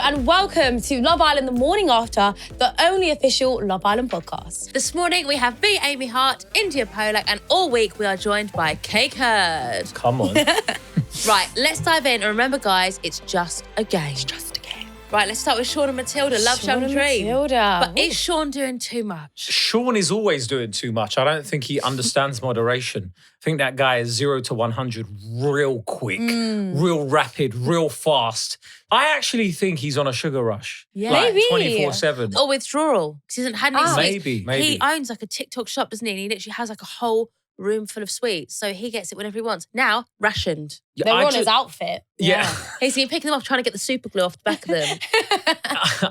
and welcome to Love Island the morning after, the only official Love Island podcast. This morning we have me, Amy Hart, Indiyah, Polack, and all week we are joined by Kae Kurd. Come on. Right, let's dive in. And remember, guys, it's just a game. It's just a game. Right, let's start with Shaun and Matilda. Love, Shaun Shaun and Dream. Matilda. But is Shaun doing too much? Shaun is always doing too much. I don't think he understands moderation. I think that guy is 0 to 100 real quick, real rapid, real fast. I actually think he's on a sugar rush. Yeah. Like Maybe. 24/7. Or withdrawal. Because he hasn't had any sweets. Maybe. He owns like a TikTok shop, doesn't he? And he literally has like a whole room full of sweets. So he gets it whenever he wants. Now, rationed. They're on his outfit. Yeah. He's been picking them off, trying to get the super glue off the back of them.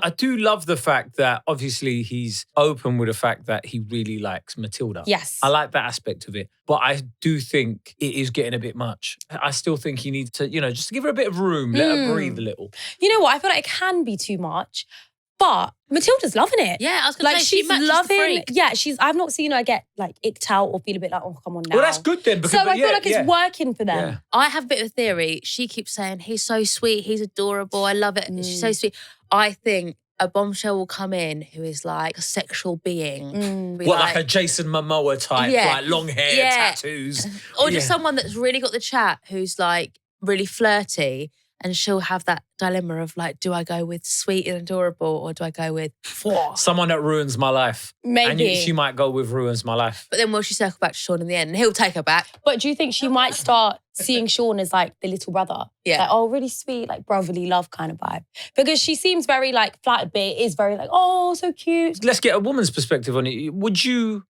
I do love the fact that obviously he's open with the fact that he really likes Matilda. Yes. I like that aspect of it. But I do think it is getting a bit much. I still think he needs to, just give her a bit of room, let her breathe a little. You know what? I feel like it can be too much, but Matilda's loving it. Yeah, I was going to say, she's she matches loving. the freak. Yeah, I've not seen her get like icked out or feel a bit like, oh, come on now. Well, that's good then. Because, So I feel like it's working for them. Yeah. I have a bit of a theory. She keeps saying, he's so sweet, he's adorable, I love it, she's so sweet. I think a bombshell will come in who is like a sexual being. Be Like a Jason Momoa type, like long hair, tattoos. Or just someone that's really got the chat who's like really flirty, and she'll have that dilemma of like, do I go with sweet and adorable or do I go with Someone that ruins my life. Maybe. And she might go with ruins my life. But then will she circle back to Shaun in the end and he'll take her back? But do you think she might start seeing Shaun as like the little brother? Yeah. Like, oh, really sweet, like brotherly love kind of vibe. Because she seems very like flattered, but it is very like, oh, so cute. Let's get a woman's perspective on it. Would you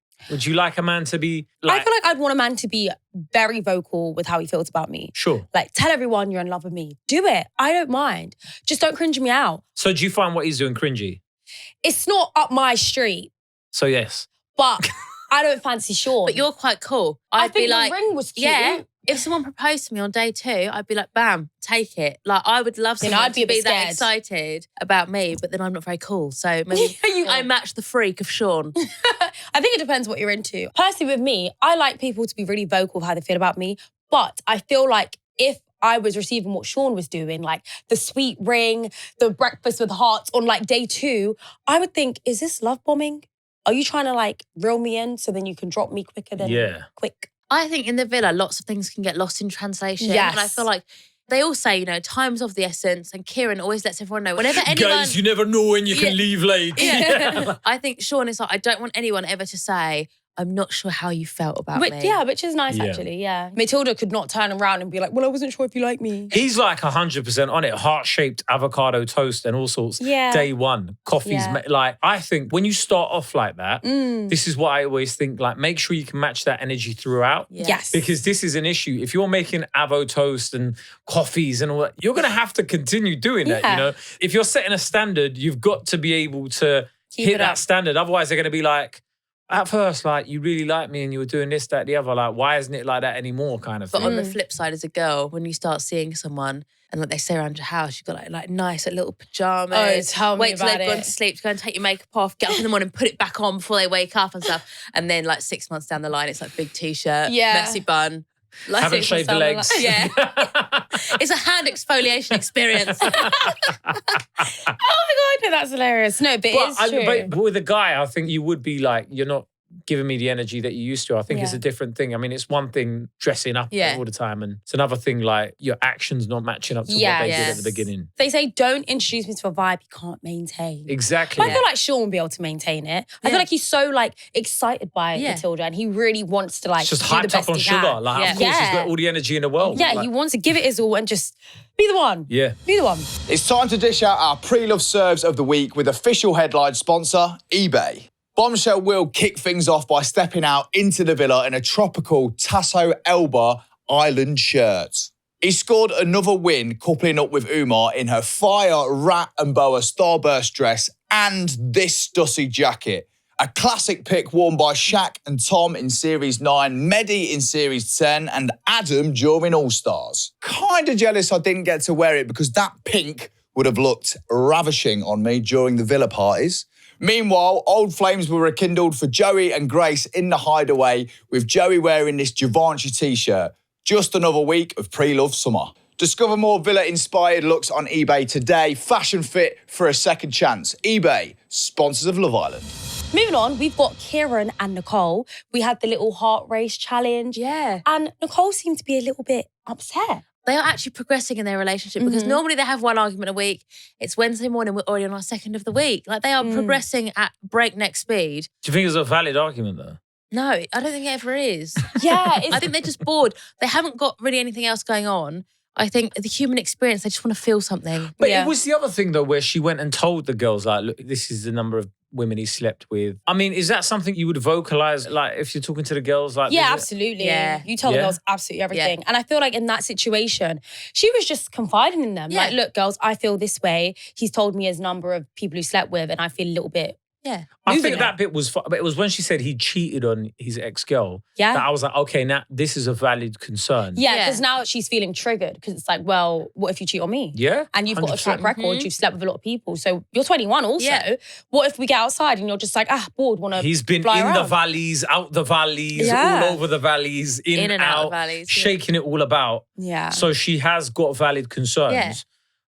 like a man to be like... I feel like I'd want a man to be very vocal with how he feels about me. Sure. Like, tell everyone you're in love with me. Do it. I don't mind. Just don't cringe me out. So do you find what he's doing cringy? It's not up my street, So yes. but I don't fancy Shaun. But you're quite cool. I I'd think be like, the ring was cute. yeah. If someone proposed to me on day 2, I'd be like, bam, take it. Like, I would love someone I'd be a to be bit that scared. excited about me, but then I'm not very cool. So maybe I match the freak of Shaun. I think it depends what you're into. Personally, with me, I like people to be really vocal with how they feel about me. But I feel like if I was receiving what Shaun was doing, like the sweet ring, the breakfast with Hart on like day 2, I would think, is this love bombing? Are you trying to like reel me in so then you can drop me quicker than quick? I think in the villa, lots of things can get lost in translation. Yes. And I feel like they all say, time's of the essence. And Kieran always lets everyone know whenever anyone... Guys, you never know when you can leave late. Yeah. I think Shaun is like, I don't want anyone ever to say, I'm not sure how you felt about me. Yeah, which is nice actually, yeah. Matilda could not turn around and be like, well, I wasn't sure if you like me. He's like 100% on it. Heart-shaped avocado toast and all sorts. Yeah. Day one. Coffees. Yeah. Like, I think when you start off like that, this is what I always think, like, make sure you can match that energy throughout. Yeah. Yes. Because this is an issue. If you're making avo toast and coffees and all that, you're going to have to continue doing that, If you're setting a standard, you've got to be able to hit that standard. Otherwise, they're going to be like, at first, like, you really liked me and you were doing this, that, the other. Like, why isn't it like that anymore kind of thing? But on the flip side, as a girl, when you start seeing someone and like they stay around your house, you've got like nice little pajamas. Oh, tell me wait till about they've gone to sleep to go and take your makeup off, get up in the morning, put it back on before they wake up and stuff. And then like 6 months down the line, it's like big t-shirt, messy bun. Like, haven't shaved the legs. Yeah. It's a hand exfoliation experience. Oh my God, no, that's hilarious. No, but it is true. But with a guy, I think you would be like, you're not giving me the energy that you used to. I think it's a different thing. I mean, it's one thing dressing up all the time, and it's another thing like your actions not matching up to what they did at the beginning. They say don't introduce me to a vibe you can't maintain. Exactly. But I feel like Shaun will be able to maintain it. I feel like he's so like excited by Matilda, and he really wants to like it's just do the hyped best up on he sugar. can. Like, of course, he's got all the energy in the world. Yeah, like, he wants to give it his all and just be the one. Yeah. Be the one. It's time to dish out our pre-love serves of the week with official headline sponsor, eBay. Bombshell will kick things off by stepping out into the villa in a tropical Tasso Elba Island shirt. He scored another win coupling up with Umar in her fire rat and boa starburst dress and this Stussy jacket. A classic pick worn by Shaq and Tom in Series 9, Mehdi in Series 10 and Adam during All-Stars. Kinda jealous I didn't get to wear it because that pink would have looked ravishing on me during the villa parties. Meanwhile, old flames were rekindled for Joey and Grace in the hideaway with Joey wearing this Givenchy t-shirt. Just another week of pre-love summer. Discover more villa-inspired looks on eBay today. Fashion fit for a second chance. eBay, sponsors of Love Island. Moving on, we've got Kieran and Nicole. We had the little heart race challenge. Yeah. And Nicole seemed to be a little bit upset. They are actually progressing in their relationship because normally they have one argument a week. It's Wednesday morning, we're already on our second of the week. Like they are progressing at breakneck speed. Do you think it's a valid argument though? No, I don't think it ever is. Yeah. I think they're just bored. They haven't got really anything else going on. I think the human experience, they just want to feel something. But it was the other thing though, where she went and told the girls, like, look, this is the number of women he slept with. I mean, is that something you would vocalize, like, if you're talking to the girls? Like, yeah, absolutely. Yeah. You tell the girls absolutely everything. Yeah. And I feel like in that situation, she was just confiding in them. Yeah. Like, look, girls, I feel this way. He's told me his number of people he slept with, and I feel a little bit. Yeah. I think that bit was, but it was when she said he cheated on his ex-girl. Yeah. That I was like, okay, now this is a valid concern. Yeah, because now she's feeling triggered because it's like, well, what if you cheat on me? Yeah. And you've got a 100%. track record, you've slept with a lot of people. So you're 21 also. Yeah. What if we get outside and you're just like, bored, want to He's been fly in around? the valleys, out the valleys, Yeah. all over the valleys, in and out the valleys, yeah. shaking it all about. Yeah. So she has got valid concerns. Yeah.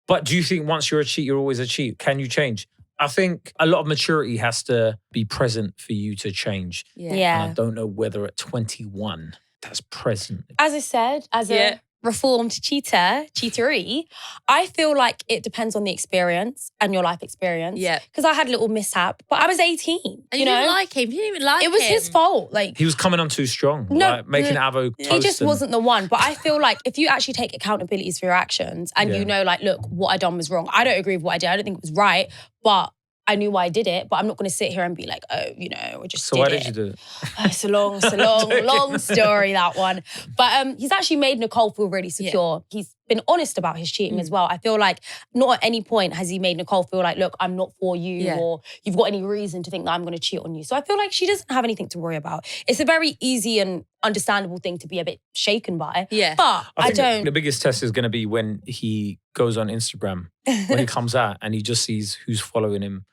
But do you think once you're a cheat, you're always a cheat? Can you change? I think a lot of maturity has to be present for you to change. Yeah. And I don't know whether at 21 that's present. As I said, as a reformed cheatery, I feel like it depends on the experience and your life experience. Yeah. Because I had a little mishap, but I was 18. And you didn't like him. You didn't even like him. It was his fault. Like, He was coming on too strong, No, like making avo toast. he just and- wasn't the one. But I feel like if you actually take accountabilities for your actions and you know, like, look, what I done was wrong. I don't agree with what I did. I don't think it was right, but I knew why I did it. But I'm not going to sit here and be like, oh, you know, I just So did why it. did you do it? Oh, it's a long story, that one. But he's actually made Nicole feel really secure. He's been honest about his cheating as well. I feel like not at any point has he made Nicole feel like, look, I'm not for you or you've got any reason to think that I'm going to cheat on you. So I feel like she doesn't have anything to worry about. It's a very easy and understandable thing to be a bit shaken by. Yeah. But I think don't. The biggest test is going to be when he goes on Instagram, when he comes out and he just sees who's following him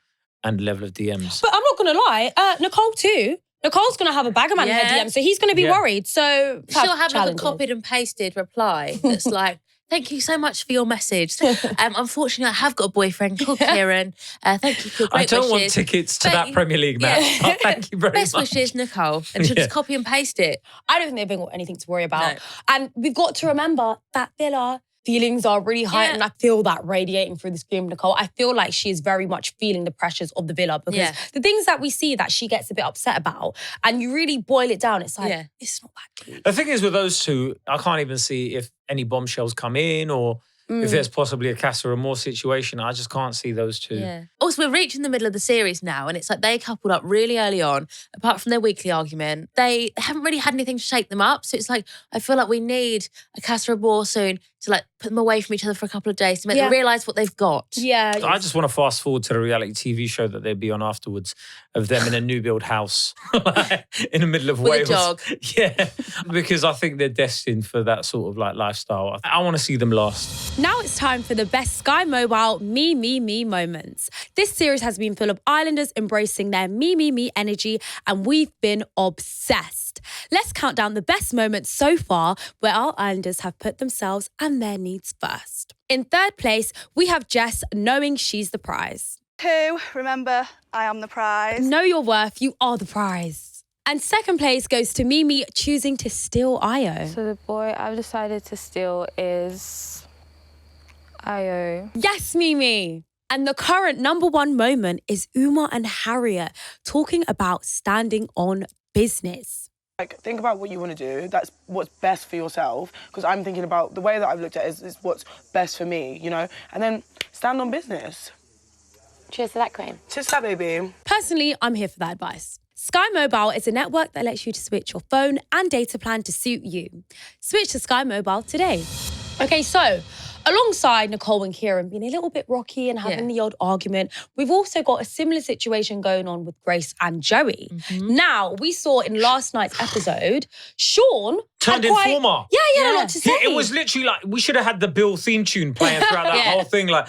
and level of DMs. But I'm not going to lie, Nicole too. Nicole's going to have a bag of man in her DM, so he's going to be worried. So she'll have like a copied and pasted reply that's like, thank you so much for your message. Unfortunately, I have got a boyfriend called Kieran. Thank you for your great wishes. I don't want tickets to that Premier League match. Oh, thank you very Best much. wishes, Nicole. And she'll just copy and paste it. I don't think they've got anything to worry about. No. And we've got to remember that Villa feelings are really high, and I feel that radiating through the screen of Nicole. I feel like she is very much feeling the pressures of the Villa because the things that we see that she gets a bit upset about, and you really boil it down, it's like, it's not that deep. The thing is with those two, I can't even see if any bombshells come in or if there's possibly a Casa Amor situation. I just can't see those two. Yeah. Also, we're reaching the middle of the series now, and it's like they coupled up really early on, apart from their weekly argument. They haven't really had anything to shake them up. So it's like, I feel like we need a Casa Amor soon to like put them away from each other for a couple of days to make them realise what they've got. Yeah. I just want to fast forward to the reality TV show that they'd be on afterwards of them in a new build house in the middle of With Wales. a dog. Yeah, because I think they're destined for that sort of like lifestyle. I want to see them last. Now it's time for the best Sky Mobile me moments. This series has been full of Islanders embracing their me energy, and we've been obsessed. Let's count down the best moments so far where our Islanders have put themselves and their needs first. In third place, we have Jess knowing she's the prize. 2, remember, I am the prize. Know your worth, you are the prize. And second place goes to Mimi choosing to steal Io. So the boy I've decided to steal is Io. Yes, Mimi. And the current number one moment is Uma and Harriet talking about standing on business. Like, think about what you want to do. That's what's best for yourself. Because I'm thinking about the way that I've looked at it is what's best for me, you know? And then stand on business. Cheers to that, Queen. Cheers to that, baby. Personally, I'm here for that advice. Sky Mobile is a network that lets you to switch your phone and data plan to suit you. Switch to Sky Mobile today. Okay, so alongside Nicole and Kieran being a little bit rocky and having the odd argument, we've also got a similar situation going on with Grace and Joey. Now, we saw in last night's episode, Shaun Turned had informer. Yeah, he had a lot to say. It was literally like, we should have had the Bill theme tune playing throughout that whole thing, like,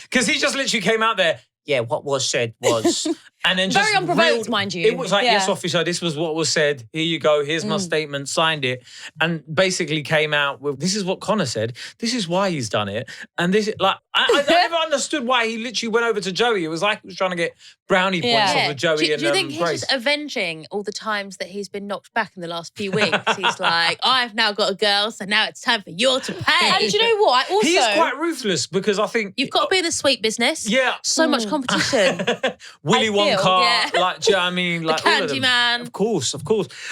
because he just literally came out there. Yeah, what was said was, And then Very just unprovoked, mind you. It was like, Yeah. yes, officer, this was what was said. Here you go. Here's my statement. Signed it. And basically came out with, this is what Konnor said. This is why he's done it. And this, like, I never understood why he literally went over to Joey. It was like he was trying to get brownie points off of Joey do and you think he's Grace. just avenging all the times that he's been knocked back in the last few weeks? He's like, I've now got a girl, so now it's time for you all to pay. And do you know what? I also He is quite ruthless because I think... You've got to be in the sweet business. Yeah. So much competition. Willy Wonka, yeah. like, do you know what I mean? Like, all of them. Candyman. Of course.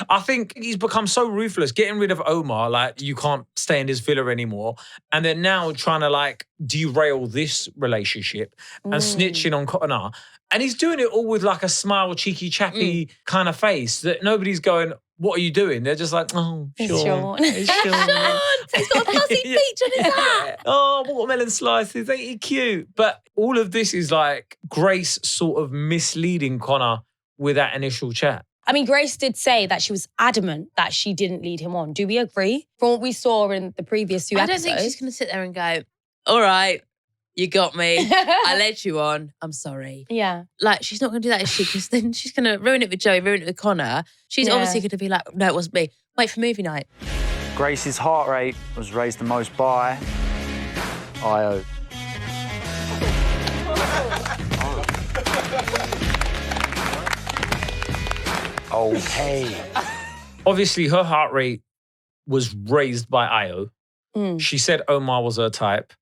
I think he's become so ruthless, getting rid of Omar, like, you can't stay in this villa anymore. And then now trying to, like, derail this relationship and snitching on Konnor. And he's doing it all with, like, a smile, cheeky, chappy kind of face that nobody's going, what are you doing? They're just like, oh, Shaun. It's Shaun. He's got a fuzzy peach on his hat. Oh, watermelon slices, ain't he cute? But all of this is like Grace sort of misleading Konnor with that initial chat. I mean, Grace did say that she was adamant that she didn't lead him on. Do we agree? From what we saw in the previous two I episodes. don't think she's going to sit there and go, all right, you got me. I led you on. I'm sorry. Yeah. Like, she's not going to do that, is she? Because then she's going to ruin it with Joey, ruin it with Konnor. She's obviously going to be like, no, it wasn't me. Wait for movie night. Grace's heart rate was raised the most by IO. Okay. Obviously, her heart rate was raised by Io. She said Omar was her type.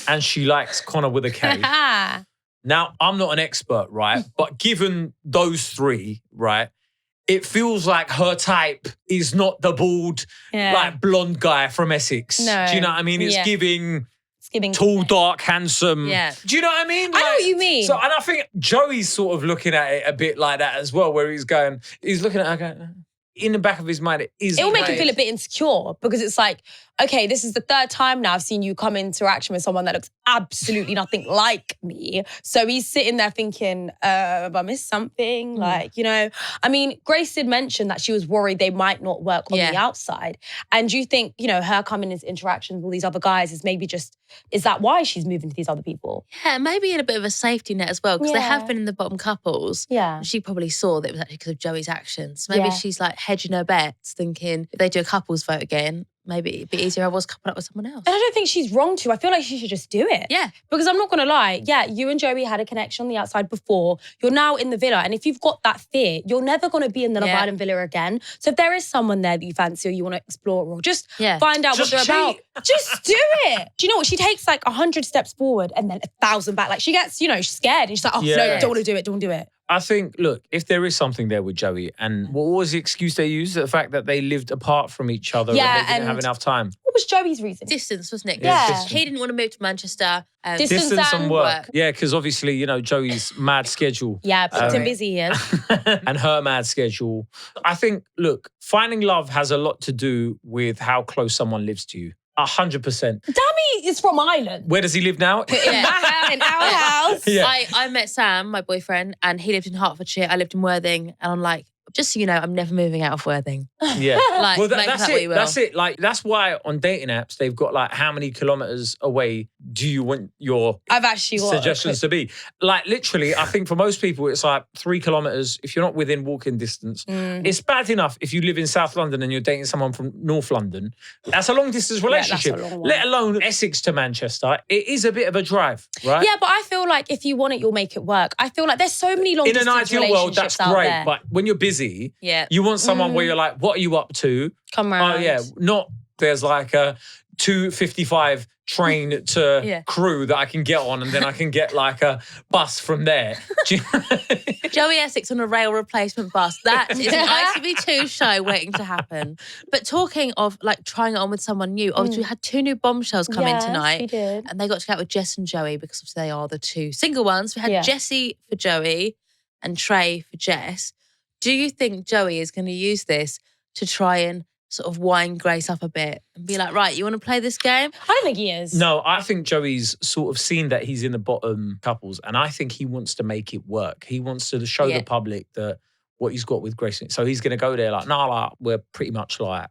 And she likes Konnor with a K. Now, I'm not an expert, right? But given those three, right, it feels like her type is not the bald, like, blonde guy from Essex. No. Do you know what I mean? It's giving giving tall, dark, handsome. Yeah. Do you know what I mean? I know what you mean. So, and I think Joey's sort of looking at it a bit like that as well, where he's looking at her going, in the back of his mind, it will make him feel a bit insecure because it's like, okay, this is the third time now I've seen you come into interaction with someone that looks absolutely nothing like me. So he's sitting there thinking, have I missed something? Like, you know, I mean, Grace did mention that she was worried they might not work on the outside. And do you think, you know, her coming into interactions with all these other guys is maybe just, is that why she's moving to these other people? Yeah, maybe in a bit of a safety net as well, because they have been in the bottom couples. Yeah. She probably saw that it was actually because of Joey's actions. Maybe she's like hedging her bets, thinking if they do a couples vote again, maybe it'd be easier I was coupled up with someone else. And I don't think she's wrong to. I feel like she should just do it. Yeah. Because I'm not going to lie. Yeah, you and Joey had a connection on the outside before. You're now in the villa. And if you've got that fear, you're never going to be in the Love Island villa again. So if there is someone there that you fancy or you want to explore or just find out what they're about, just do it. Do you know what? She takes like 100 steps forward and then 1,000 back. Like she gets, you know, she's scared. And she's like, oh, no, don't want to do it. Don't do it. I think, look, if there is something there with Joey, and what was the excuse they used? The fact that they lived apart from each other and they didn't have enough time. What was Joey's reason? Distance, wasn't it? Yeah. He didn't want to move to Manchester. Distance and work. Yeah, because obviously, you know, Joey's mad schedule. Yeah, booked and busy he is. And her mad schedule. I think, look, finding love has a lot to do with how close someone lives to you. 100%. Dammy is from Ireland. Where does he live now? In our house. Yeah. I met Sam, my boyfriend, and he lived in Hertfordshire. I lived in Worthing. And I'm like, just so you know, I'm never moving out of Worthing. Yeah. Like, well, make that's that it. what you will. That's it. Like, that's why on dating apps, they've got like, how many kilometers away do you want your I've actually got suggestions to be? Like, literally, I think for most people, it's like 3 kilometers. If you're not within walking distance, it's bad enough if you live in South London and you're dating someone from North London. That's a long distance relationship, that's a long one. let alone Essex to Manchester. It is a bit of a drive, right? Yeah, but I feel like if you want it, you'll make it work. I feel like there's so many long In distance an ideal world, that's relationships out great. there. But when you're busy, Yeah. you want someone where you're like, what are you up to? Come round. Oh, yeah. Not there's like a 2:55 train to Crewe that I can get on and then I can get like a bus from there. Joey Essex on a rail replacement bus. That is an ITV2 show waiting to happen. But talking of like trying it on with someone new, obviously we had 2 new bombshells come in tonight. we did. And they got to go out with Jess and Joey because obviously they are the 2 single ones. We had Jessie for Joey and Trey for Jess. Do you think Joey is going to use this to try and sort of wind Grace up a bit and be like, right, you want to play this game? I don't think he is. No, I think Joey's sort of seen that he's in the bottom couples and I think he wants to make it work. He wants to show the public that what he's got with Grace. So he's going to go there like, nah, we're pretty much like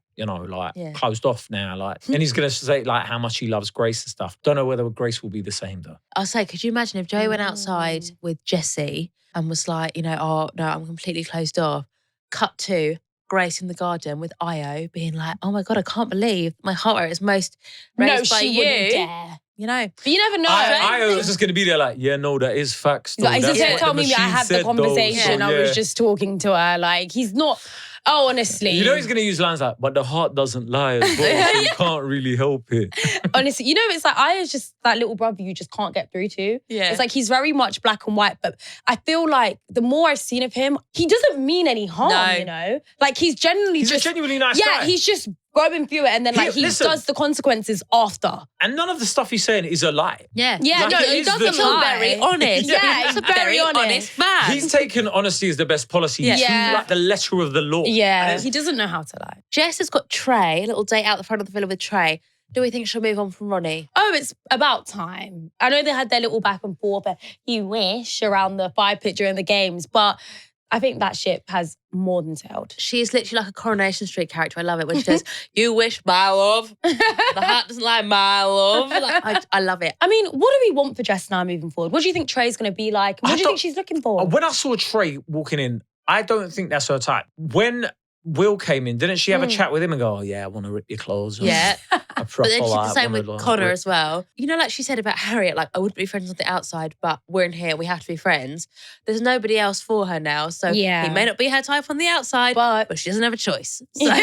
closed off now. And he's going to say how much he loves Grace and stuff. Don't know whether Grace will be the same though. I'll say, could you imagine if Joey went outside with Jessie and was like, oh no, I'm completely closed off. Cut to Grace in the garden with Io being like, oh my God, I can't believe my heart rate is most raised by you. Wouldn't dare. But you never know. I was just going to be there that is facts. Like, he's just tell me I had the conversation. I was just talking to her. He's not. Oh, honestly. He's going to use lines like, but the heart doesn't lie as well, so you can't really help it. Honestly, it's like Aya's just that little brother you just can't get through to. Yeah. It's like he's very much black and white, but I feel like the more I've seen of him, he doesn't mean any harm, Like he's genuinely He's a genuinely nice guy. Yeah, he's just going through it and then he does the consequences after. And none of the stuff he's saying is a lie. Yeah. Yeah, no, he doesn't lie. Very honest. Yeah, he's a very honest man. He's taken honesty as the best policy to the letter of the law. Yeah, he doesn't know how to lie. Jess has got Trey, a little date out the front of the villa with Trey. Do we think she'll move on from Ronnie? Oh, it's about time. I know they had their little back and forth, you wish, around the fire pit during the games, but I think that ship has more than sailed. She is literally like a Coronation Street character. I love it when she says, you wish, my love. The heart doesn't lie, my love. I love it. I mean, what do we want for Jess now moving forward? What do you think Trey's going to be like? What do you think she's looking for? When I saw Trey walking in, I don't think that's her type. When Will came in, didn't she have a chat with him and go, oh yeah, I want to rip your clothes off? Yeah. But then she did the same with Konnor as well. Like she said about Harriet, I wouldn't be friends on the outside, but we're in here, we have to be friends. There's nobody else for her now. So he may not be her type on the outside, but she doesn't have a choice. So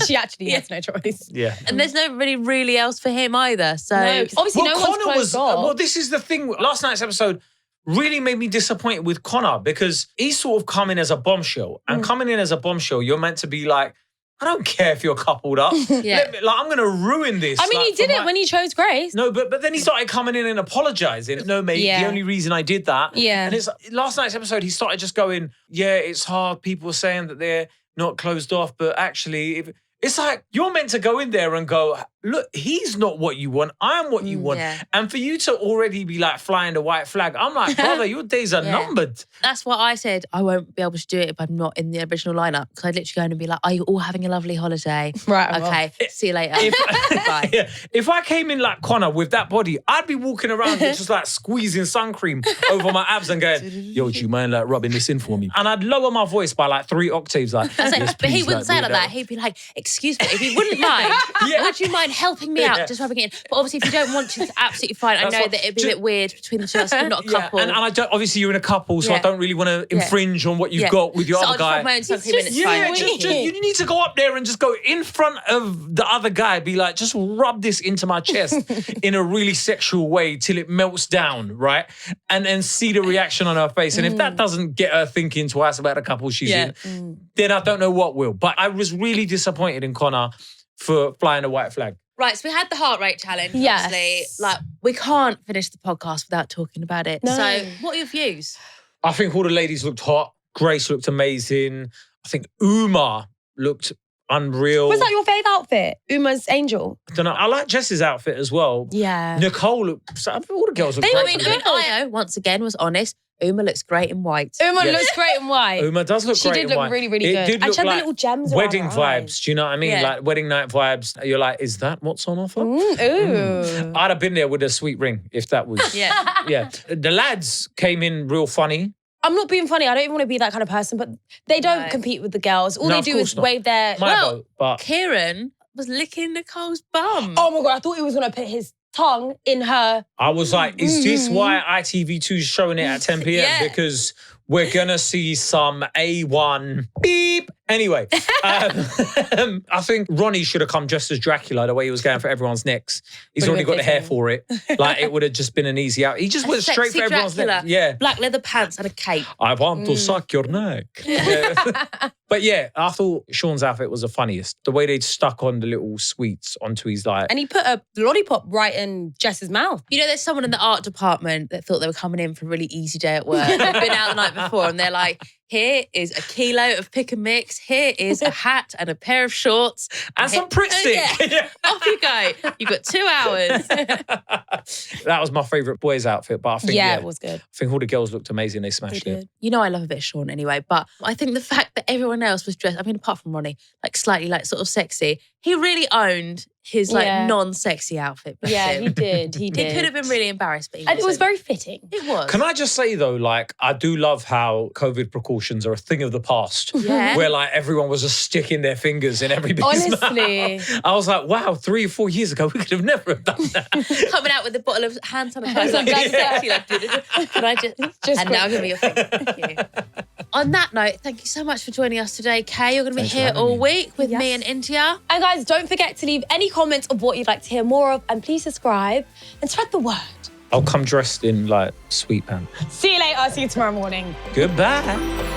she actually has no choice. Yeah. And there's nobody really else for him either. So obviously no one's closed off. Well, this is the thing. Last night's episode really made me disappointed with Konnor because he's sort of coming as a bombshell. And coming in as a bombshell, you're meant to be like, I don't care if you're coupled up. I'm going to ruin this. I mean, he did it when he chose Grace. No, but then he started coming in and apologising. No, mate, the only reason I did that. Yeah. And it's last night's episode, he started just going, yeah, it's hard. People are saying that they're not closed off, but actually, it's like you're meant to go in there and go, look, he's not what you want. I'm what you want. Yeah. And for you to already be flying the white flag, I'm like, brother, your days are numbered. That's what I said. I won't be able to do it if I'm not in the original lineup because I'd literally go in and be like, are you all having a lovely holiday? Right. Okay, see you later. Bye. Yeah, if I came in like Konnor with that body, I'd be walking around just squeezing sun cream over my abs and going, yo, do you mind rubbing this in for me? And I'd lower my voice by 3 octaves. Yes, but he please, wouldn't say it like that. He'd be like, excuse me, if you wouldn't mind, would you mind helping me out, just rubbing it in? But obviously, if you don't want to, it's absolutely fine. I know that it'd be a bit weird between the two of us, we're not a couple. And I don't, obviously, you're in a couple, so I don't really want to infringe on what you've got with your other guy. I'll my own sun cream and it's fine. You need to go up there and just go in front of the other guy, be like, just rub this into my chest in a really sexual way till it melts down, right? And then see the reaction on her face. And if that doesn't get her thinking twice about the couple she's in, then I don't know what will. But I was really disappointed in Konnor for flying a white flag. Right, so we had the heart rate challenge, yes. obviously. We can't finish the podcast without talking about it. No. So what are your views? I think all the ladies looked hot. Grace looked amazing. I think Uma looked unreal. Was that your fave outfit? Uma's angel? I don't know. I like Jess's outfit as well. Yeah. All the girls look great. Io, once again, was honest. Uma looks great in white. Uma looks great in white. Uma does look great in white. She did look really, really good. And she had the little gems around wedding her vibes, eyes. do you know what I mean? Yeah. Wedding night vibes. You're like, is that what's on offer? Ooh. I'd have been there with a sweet ring if that was. Yeah. The lads came in real funny. I'm not being funny. I don't even want to be that kind of person, but they don't compete with the girls. All they do is wave their... But Kieran was licking Nicole's bum. Oh my God, I thought he was going to put his tongue in her... I was like, is this why ITV2 is showing it at 10 p.m? Yeah. Because we're going to see some A1 beep. Anyway, I think Ronnie should have come dressed as Dracula the way he was going for everyone's necks. He's already got the hair for it. It would have just been an easy out. He just went straight for everyone's Dracula. neck. Yeah. Black leather pants and a cape. I want to suck your neck. But yeah, I thought Shaun's outfit was the funniest. The way they'd stuck on the little sweets onto his And he put a lollipop right in Jess's mouth. You know, there's someone in the art department that thought they were coming in for a really easy day at work. They've been out the night before and they're like, Here is a kilo of pick and mix. Here is a hat and a pair of shorts. And some Pritt stick. Yeah. Off you go. You've got 2 hours. That was my favourite boys outfit, but I think it was good. I think all the girls looked amazing. They smashed it. You know I love a bit of Shaun anyway, but I think the fact that everyone else was dressed, I mean, apart from Ronnie, like slightly like sort of sexy, he really owned his like non-sexy outfit. Yeah, he did. He could have been really embarrassed, but and it was very fitting. It was. Can I just say though, like, I do love how COVID precautions are a thing of the past. Yeah. Where like everyone was just sticking their fingers in everybody's Honestly. mouth. I was like, wow, 3 or 4 years ago, we could have never have done that. Coming out with a bottle of hand sanitizer. Like, sexy, like, can I just and now give me your finger. Thank you. On that note, thank you so much for joining us today, Kae. You're going to be here all week with me and Indiyah. And guys, don't forget to leave any comments of what you'd like to hear more of, and please subscribe and spread the word. I'll come dressed in like sweet pants. See you later. See you tomorrow morning. Goodbye.